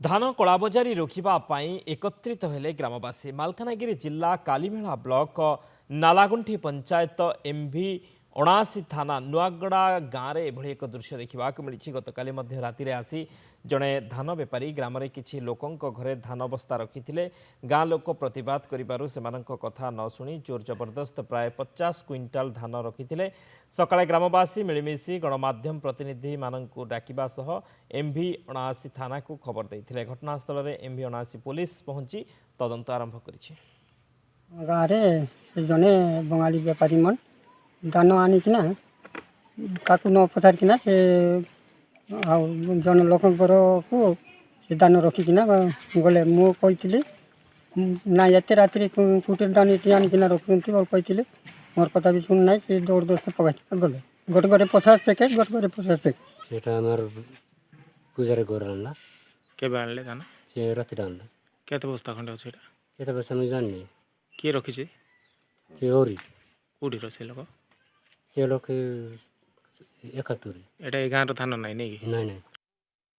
ଧାନ କଳାବଜାରୀ ରୋକିବା ପାଇଁ ଏକତ୍ରିତ ହେଲେ ଗ୍ରାମବାସୀ। ମାଲକାନଗିରି ଜିଲ୍ଲା କାଲିମେଳା ବ୍ଲକ ନାଲାଗୁଣ୍ଠି ପଞ୍ଚାୟତ ଏମ୍ଭି 79 ଥାନା ନୂଆଗଡ଼ା ଗାଁରେ ଏଭଳି ଏକ ଦୃଶ୍ୟ ଦେଖିବାକୁ ମିଳିଛି। ଗତକାଲି ମଧ୍ୟ ରାତିରେ ଆସି ଜଣେ ଧାନ ବେପାରୀ ଗ୍ରାମରେ କିଛି ଲୋକଙ୍କ ଘରେ ଧାନ ବସ୍ତା ରଖିଥିଲେ। ଗାଁ ଲୋକ ପ୍ରତିବାଦ କରିବାରୁ ସେମାନଙ୍କ କଥା ନ ଶୁଣି ଜୋର ଜବରଦସ୍ତ ପ୍ରାୟ 50 କ୍ୱିଣ୍ଟାଲ ଧାନ ରଖିଥିଲେ। ସକାଳେ ଗ୍ରାମବାସୀ ମିଳିମିଶି ଗଣମାଧ୍ୟମ ପ୍ରତିନିଧିମାନଙ୍କୁ ଡାକିବା ସହ ଏମ୍ଭି 79 ଥାନାକୁ ଖବର ଦେଇଥିଲେ। ଘଟଣାସ୍ଥଳରେ ଏମ୍ଭି 79 ପୁଲିସ ପହଞ୍ଚି ତଦନ୍ତ ଆରମ୍ଭ କରିଛି। ଗାଁରେ ଜଣେ ବଙ୍ଗାଳୀ ବେପାରୀ ମନ ଧାନ ଆଣିକିନା କାକୁ ନ ପଚାରିକିନା ସେ ଆଉ ଜଣେ ଲୋକଙ୍କରକୁ ସେ ଧାନ ରଖିକିନା ଗଲେ। ମୁଁ କହିଥିଲି ନା ଏତେ ରାତିରେ କୁଟିର ଧାନ ଏଠି ଆଣିକିନା ରଖୁଛନ୍ତି କହିଥିଲି। ମୋର କଥା ବି ଶୁଣୁ ନାହିଁ। ସେ ଜବରଦସ୍ତ ପକାଇକିନା ଗଲେ। ଗୋଟେ ଘରେ 50 ପ୍ୟାକେଟ୍, ଗୋଟେ ଘରେ 50 ପ୍ୟାକେଟ୍। ସେଟା ଆମର ପୂଜାରେ ଘର ଆଣିଲା। କେବେ ଆଣିଲେ ଧାନ? ସେ ରାତିରେ ଆଣିଲା। କେତେ ବସ୍ତା ଖଣ୍ଡେ ଅଛି ଏଇଟା? କେତେ ପଇସା ମୁଁ ଜାଣିନି। କିଏ ରଖିଛି? ସେ ଓରି କେଉଁଠିର ସେ ଲୋକ? ସେ ଲୋକ 71। ଏଇଟା ଏ ଗାଁର ଧାନ ନାହିଁ ନାଇଁ କି? ନାଇଁ ନାଇଁ।